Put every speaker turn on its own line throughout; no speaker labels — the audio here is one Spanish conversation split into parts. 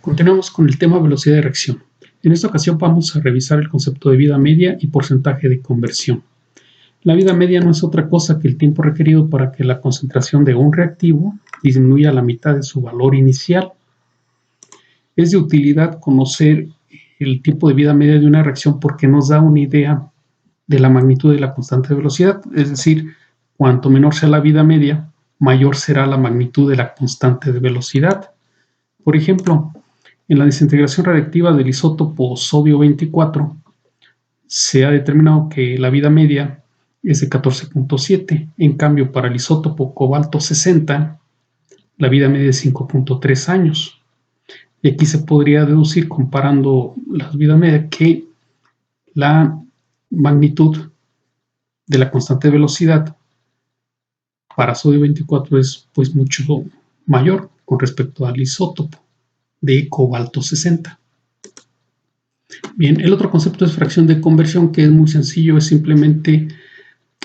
Continuamos con el tema velocidad de reacción. En esta ocasión vamos a revisar el concepto de vida media y porcentaje de conversión. La vida media no es otra cosa que el tiempo requerido para que la concentración de un reactivo disminuya a la mitad de su valor inicial. Es de utilidad conocer el tiempo de vida media de una reacción porque nos da una idea de la magnitud de la constante de velocidad, es decir, cuanto menor sea la vida media, mayor será la magnitud de la constante de velocidad. Por ejemplo, en la desintegración radiactiva del isótopo sodio 24, se ha determinado que la vida media es de 14.7. En cambio, para el isótopo cobalto 60, la vida media es 5.3 años. Y aquí se podría deducir, comparando las vidas medias, que la magnitud de la constante de velocidad para sodio 24 es pues mucho mayor con respecto al isótopo de cobalto 60. Bien, el otro concepto es fracción de conversión, que es muy sencillo, es simplemente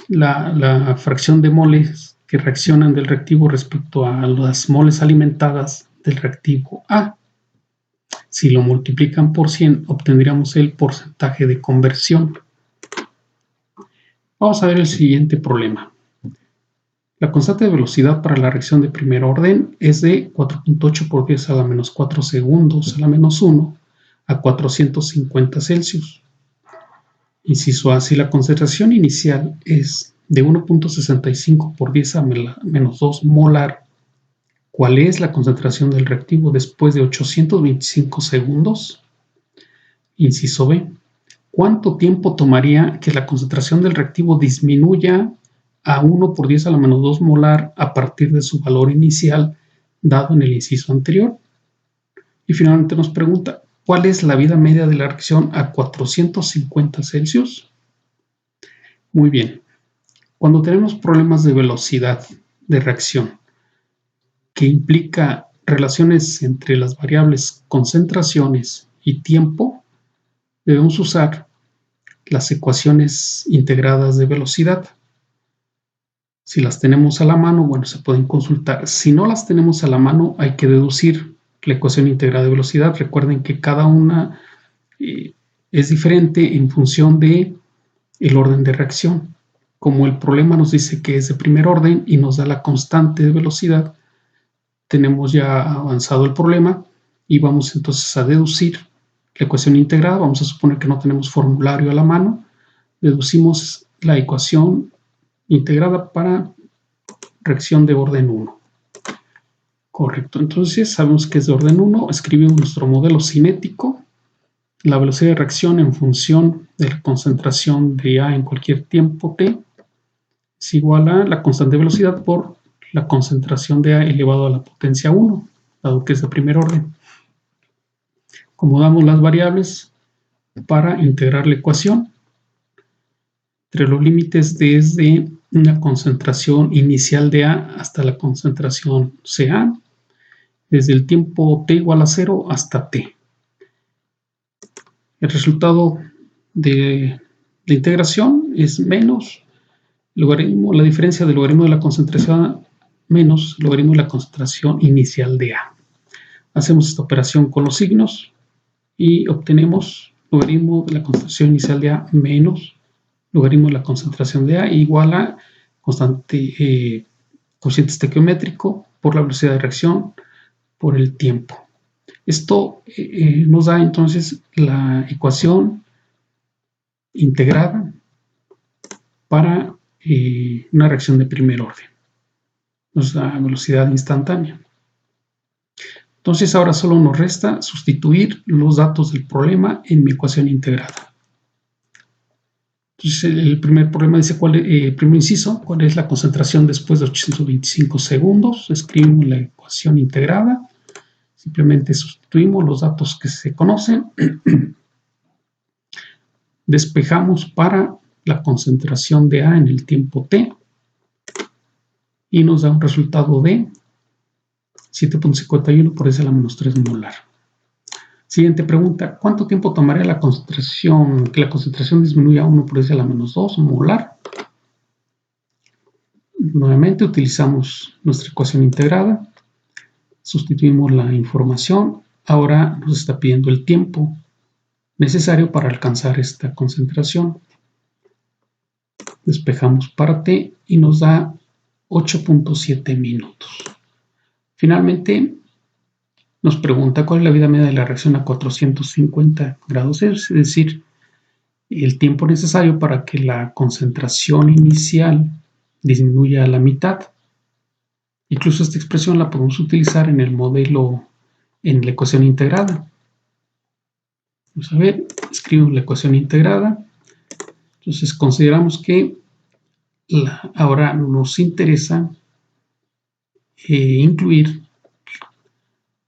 la fracción de moles que reaccionan del reactivo respecto a las moles alimentadas del reactivo A. Si lo multiplican por 100, obtendríamos el porcentaje de conversión. Vamos a ver el siguiente problema. La constante de velocidad para la reacción de primer orden es de 4.8 por 10 a la menos 4 segundos a la menos 1 a 450 Celsius. Inciso A, si la concentración inicial es de 1.65 por 10 a menos 2 molar, ¿cuál es la concentración del reactivo después de 825 segundos? Inciso B, ¿cuánto tiempo tomaría que la concentración del reactivo disminuya a 1 por 10 a la menos 2 molar a partir de su valor inicial dado en el inciso anterior? Y finalmente nos pregunta, ¿cuál es la vida media de la reacción a 450 Celsius? Muy bien, cuando tenemos problemas de velocidad de reacción que implica relaciones entre las variables concentraciones y tiempo, debemos usar las ecuaciones integradas de velocidad. Si las tenemos a la mano, bueno, se pueden consultar. Si no las tenemos a la mano, hay que deducir la ecuación integrada de velocidad. Recuerden que cada una es diferente en función de el orden de reacción. Como el problema nos dice que es de primer orden y nos da la constante de velocidad, tenemos ya avanzado el problema y vamos entonces a deducir la ecuación integrada. Vamos a suponer que no tenemos formulario a la mano. Deducimos la ecuación integrada para reacción de orden 1. Correcto, entonces sabemos que es de orden 1, escribimos nuestro modelo cinético. La velocidad de reacción en función de la concentración de A en cualquier tiempo t es igual a la constante de velocidad por la concentración de A elevado a la potencia 1, dado que es de primer orden. Acomodamos las variables para integrar la ecuación. Entre los límites desde una concentración inicial de A hasta la concentración CA, desde el tiempo t igual a 0 hasta t. El resultado de la integración es menos logaritmo, la diferencia del logaritmo de la concentración A menos logaritmo de la concentración inicial de A. Hacemos esta operación con los signos y obtenemos logaritmo de la concentración inicial de A menos logaritmo de la concentración de A igual a constante cociente estequiométrico por la velocidad de reacción por el tiempo. Esto nos da entonces la ecuación integrada para una reacción de primer orden. Nos da velocidad instantánea. Entonces ahora solo nos resta sustituir los datos del problema en mi ecuación integrada. Entonces el primer problema dice, primer inciso, ¿cuál es la concentración después de 825 segundos? Escribimos la ecuación integrada. Simplemente sustituimos los datos que se conocen. Despejamos para la concentración de A en el tiempo t. Y nos da un resultado de 7.51 por 10 a la menos 3 molar. Siguiente pregunta, ¿cuánto tiempo tomaría que la concentración disminuya a 1 por 10 a la menos 2 molar? Nuevamente utilizamos nuestra ecuación integrada, sustituimos la información ahora nos está pidiendo el tiempo necesario para alcanzar esta concentración. Despejamos parte y nos da 8.7 minutos. Finalmente, nos pregunta cuál es la vida media de la reacción a 450 grados Celsius, es decir, el tiempo necesario para que la concentración inicial disminuya a la mitad. Incluso esta expresión la podemos utilizar en el modelo, en la ecuación integrada. Vamos a ver, escribimos la ecuación integrada. Entonces consideramos que ahora nos interesa incluir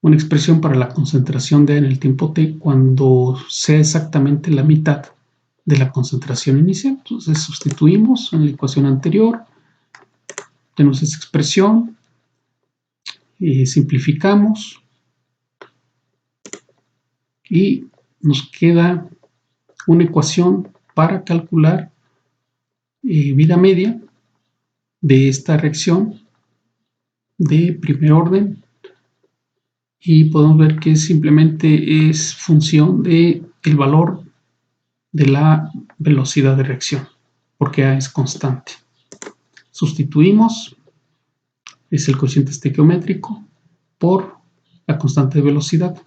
una expresión para la concentración de A en el tiempo t cuando sea exactamente la mitad de la concentración inicial. Entonces sustituimos en la ecuación anterior, tenemos esa expresión, simplificamos y nos queda una ecuación para calcular vida media de esta reacción de primer orden, y podemos ver que simplemente es función del valor de la velocidad de reacción, porque A es constante. Sustituimos, es el cociente estequiométrico por la constante de velocidad,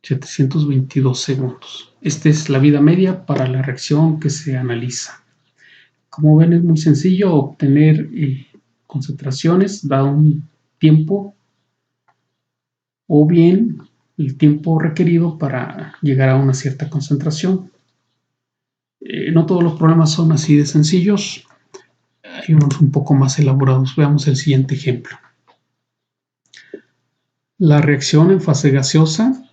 722 segundos. Esta es la vida media para la reacción que se analiza. Como ven, es muy sencillo obtener concentraciones dado un tiempo o bien el tiempo requerido para llegar a una cierta concentración. No todos los problemas son así de sencillos, hay unos un poco más elaborados. Veamos el siguiente ejemplo. La reacción en fase gaseosa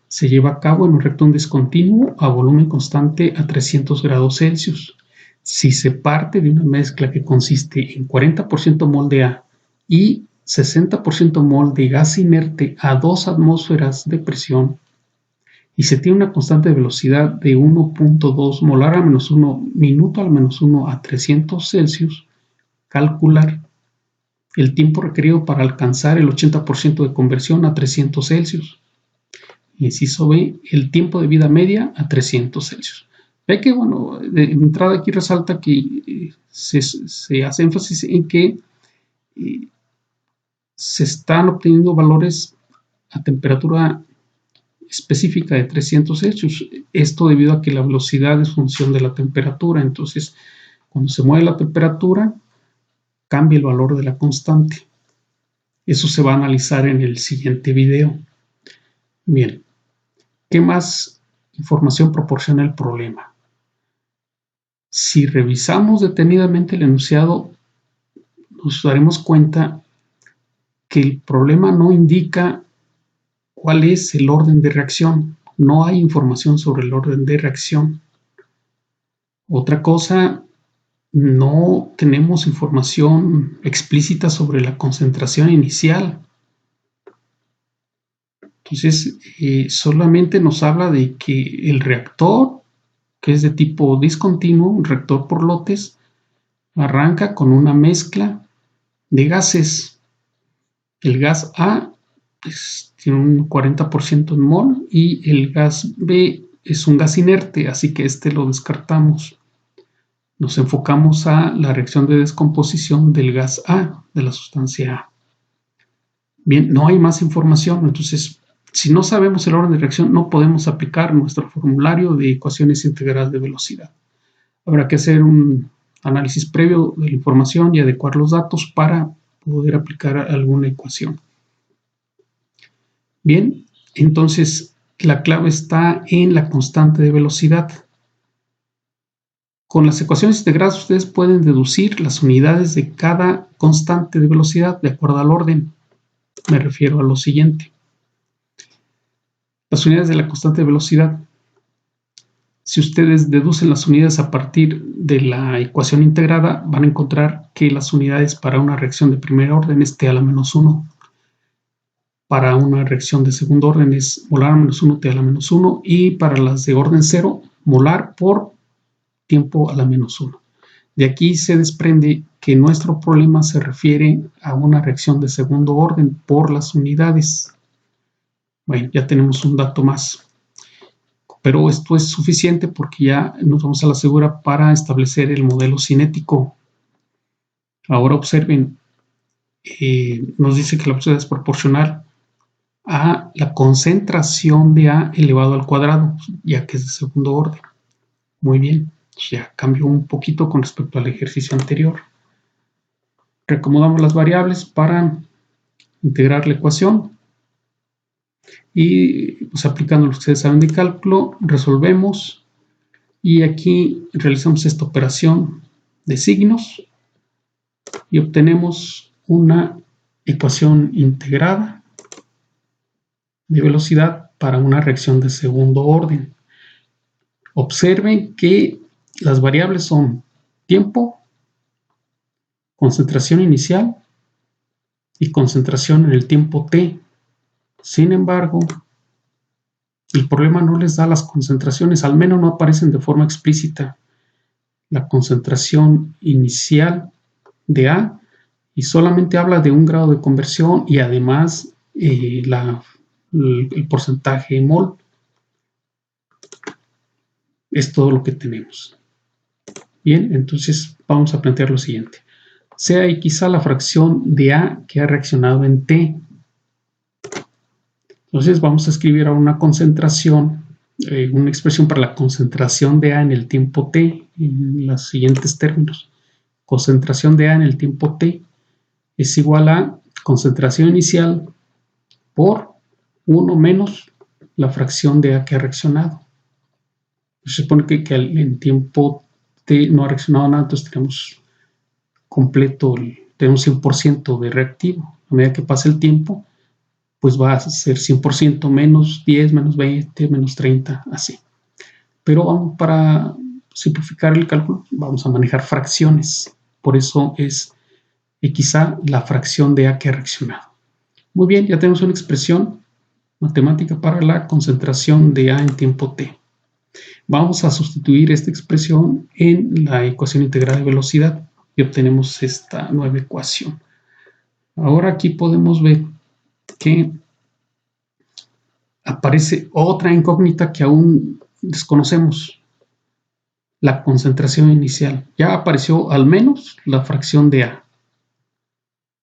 se lleva a cabo en un reactor discontinuo a volumen constante a 300 grados Celsius. Si se parte de una mezcla que consiste en 40% mol de A y 60% mol de gas inerte a 2 atmósferas de presión y se tiene una constante de velocidad de 1.2 molar al menos 1 minuto al menos 1 a 300 Celsius, calcular el tiempo requerido para alcanzar el 80% de conversión a 300 Celsius. Inciso B, el tiempo de vida media a 300 Celsius. Ve que, bueno, de entrada aquí resalta que se hace énfasis en que se están obteniendo valores a temperatura específica de 300 Celsius. Esto debido a que la velocidad es función de la temperatura. Entonces, cuando se mueve la temperatura, cambia el valor de la constante. Eso se va a analizar en el siguiente video. Bien, ¿qué más información proporciona el problema? Si revisamos detenidamente el enunciado, nos daremos cuenta que el problema no indica cuál es el orden de reacción. No hay información sobre el orden de reacción. Otra cosa, no tenemos información explícita sobre la concentración inicial. Entonces, solamente nos habla de que el reactor, que es de tipo discontinuo, un reactor por lotes, arranca con una mezcla de gases. El gas A tiene un 40% en mol y el gas B es un gas inerte, así que este lo descartamos. Nos enfocamos a la reacción de descomposición del gas A, de la sustancia A. Bien, no hay más información, entonces si no sabemos el orden de reacción no podemos aplicar nuestro formulario de ecuaciones integrales de velocidad. Habrá que hacer un análisis previo de la información y adecuar los datos para poder aplicar alguna ecuación. Bien, entonces la clave está en la constante de velocidad. Con las ecuaciones integradas ustedes pueden deducir las unidades de cada constante de velocidad de acuerdo al orden. Me refiero a lo siguiente. Las unidades de la constante de velocidad. Si ustedes deducen las unidades a partir de la ecuación integrada, van a encontrar que las unidades para una reacción de primer orden es T a la menos 1. Para una reacción de segundo orden es molar a menos 1, T a la menos 1. Y para las de orden 0, molar por tiempo a la menos 1. De aquí se desprende que nuestro problema se refiere a una reacción de segundo orden por las unidades. Bueno, ya tenemos un dato más. Pero esto es suficiente porque ya nos vamos a la segura para establecer el modelo cinético. Ahora observen, nos dice que la velocidad es proporcional a la concentración de A elevado al cuadrado, ya que es de segundo orden. Muy bien, ya cambió un poquito con respecto al ejercicio anterior. Reacomodamos las variables para integrar la ecuación y pues, aplicando lo que ustedes saben de cálculo, resolvemos y aquí realizamos esta operación de signos y obtenemos una ecuación integrada de velocidad para una reacción de segundo orden. Observen que las variables son tiempo, concentración inicial y concentración en el tiempo t. Sin embargo, el problema no les da las concentraciones, al menos no aparecen de forma explícita la concentración inicial de A y solamente habla de un grado de conversión y además el porcentaje mol. Es todo lo que tenemos. Bien, entonces vamos a plantear lo siguiente. Sea X la fracción de A que ha reaccionado en T. Entonces vamos a escribir ahora una concentración, una expresión para la concentración de A en el tiempo T, en los siguientes términos. Concentración de A en el tiempo T es igual a concentración inicial por 1 menos la fracción de A que ha reaccionado. Se supone que en tiempo T no ha reaccionado nada, entonces tenemos completo, tenemos 100% de reactivo. A medida que pasa el tiempo, pues va a ser 100% menos 10, menos 20, menos 30, así. Pero para simplificar el cálculo, vamos a manejar fracciones. Por eso es XA la fracción de A que ha reaccionado. Muy bien, ya tenemos una expresión matemática para la concentración de A en tiempo T. Vamos a sustituir esta expresión en la ecuación integral de velocidad y obtenemos esta nueva ecuación. Ahora aquí podemos ver que aparece otra incógnita que aún desconocemos, la concentración inicial. Ya apareció al menos la fracción de A,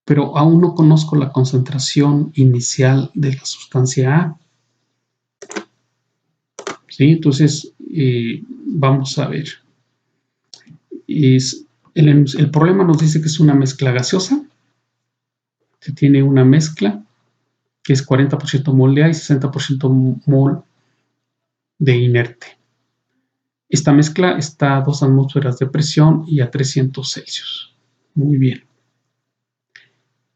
pero aún no conozco la concentración inicial de la sustancia A. ¿Sí? Entonces, vamos a ver. El problema nos dice que es una mezcla gaseosa. Se tiene una mezcla que es 40% mol de A y 60% mol de inerte. Esta mezcla está a 2 atmósferas de presión y a 300 Celsius. Muy bien.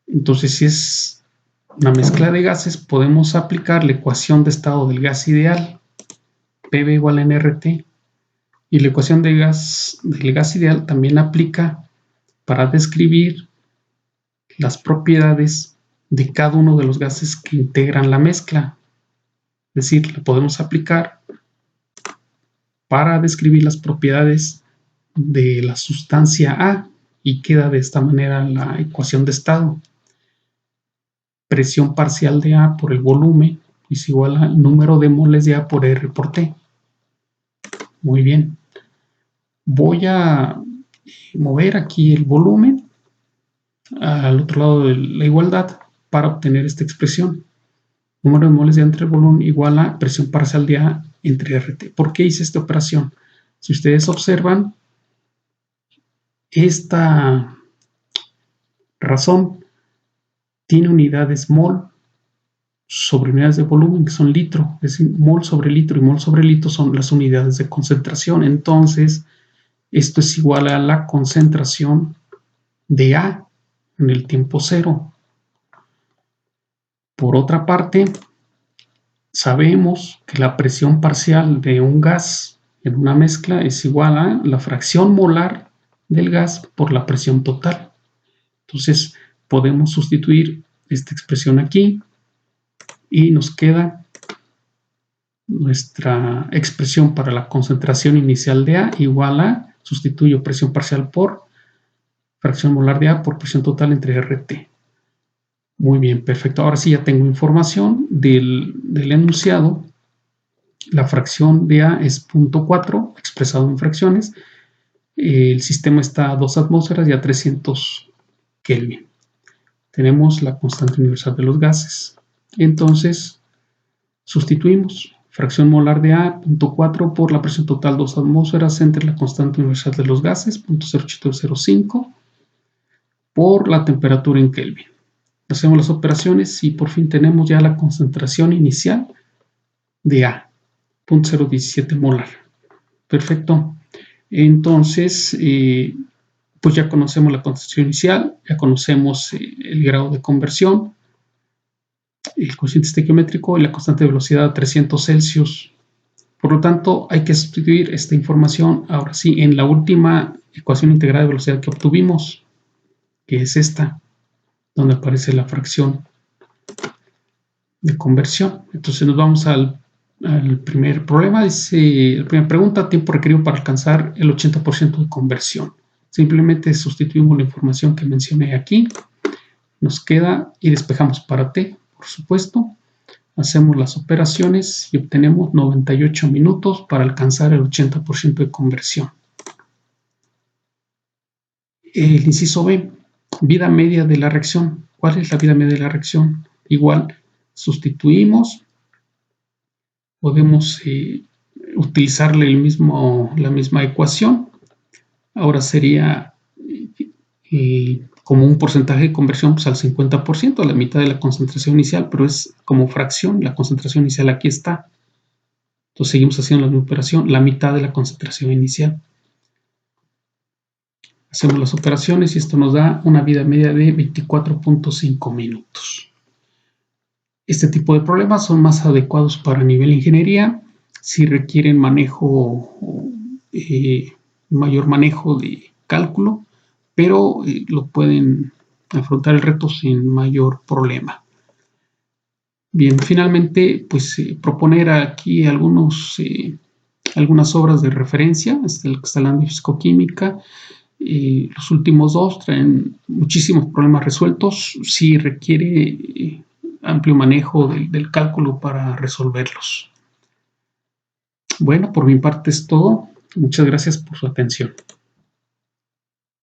Entonces, si es una mezcla de gases, podemos aplicar la ecuación de estado del gas ideal, PV igual a nRT. Y la ecuación del gas ideal también aplica para describir las propiedades de cada uno de los gases que integran la mezcla. Es decir, la podemos aplicar para describir las propiedades de la sustancia A y queda de esta manera la ecuación de estado. Presión parcial de A por el volumen es igual al número de moles de A por R por T. Muy bien. Voy a mover aquí el volumen al otro lado de la igualdad para obtener esta expresión. Número de moles de A entre el volumen igual a presión parcial de A entre RT. ¿Por qué hice esta operación? Si ustedes observan, esta razón tiene unidades mol sobre unidades de volumen que son litro, es decir, mol sobre litro y mol sobre litro son las unidades de concentración. Entonces, esto es igual a la concentración de A en el tiempo cero. Por otra parte, sabemos que la presión parcial de un gas en una mezcla es igual a la fracción molar del gas por la presión total. Entonces, podemos sustituir esta expresión aquí y nos queda nuestra expresión para la concentración inicial de A igual a, sustituyo presión parcial por fracción molar de A por presión total entre RT. Muy bien, perfecto. Ahora sí ya tengo información del enunciado. La fracción de A es 0.4, expresado en fracciones. El sistema está a 2 atmósferas y a 300 Kelvin. Tenemos la constante universal de los gases. Entonces, sustituimos fracción molar de A, 0.4 por la presión total 2 atmósferas entre la constante universal de los gases, 0.0805, por la temperatura en Kelvin. Hacemos las operaciones y por fin tenemos ya la concentración inicial de A, 0.017 molar. Perfecto. Entonces, pues ya conocemos la concentración inicial, ya conocemos el grado de conversión, el cociente estequiométrico y la constante de velocidad a 300 Celsius. Por lo tanto, hay que sustituir esta información ahora sí en la última ecuación integrada de velocidad que obtuvimos, que es esta, donde aparece la fracción de conversión. Entonces nos vamos al primer problema. Dice, la primera pregunta, tiempo requerido para alcanzar el 80% de conversión. Simplemente sustituimos la información que mencioné aquí. Nos queda y despejamos para T, por supuesto. Hacemos las operaciones y obtenemos 98 minutos para alcanzar el 80% de conversión. El inciso B, vida media de la reacción. ¿Cuál es la vida media de la reacción? Igual, sustituimos. Podemos utilizarle la misma ecuación. Ahora sería como un porcentaje de conversión pues, al 50%, a la mitad de la concentración inicial, pero es como fracción. La concentración inicial aquí está. Entonces seguimos haciendo la misma operación, la mitad de la concentración inicial. Hacemos las operaciones y esto nos da una vida media de 24.5 minutos. Este tipo de problemas son más adecuados para nivel ingeniería si requieren mayor manejo de cálculo, pero lo pueden afrontar el reto sin mayor problema. Bien, finalmente, pues proponer aquí algunas obras de referencia. Este el que está hablando de fisicoquímica. Los últimos dos traen muchísimos problemas resueltos. Sí requiere amplio manejo del cálculo para resolverlos. Bueno, por mi parte es todo. Muchas gracias por su atención.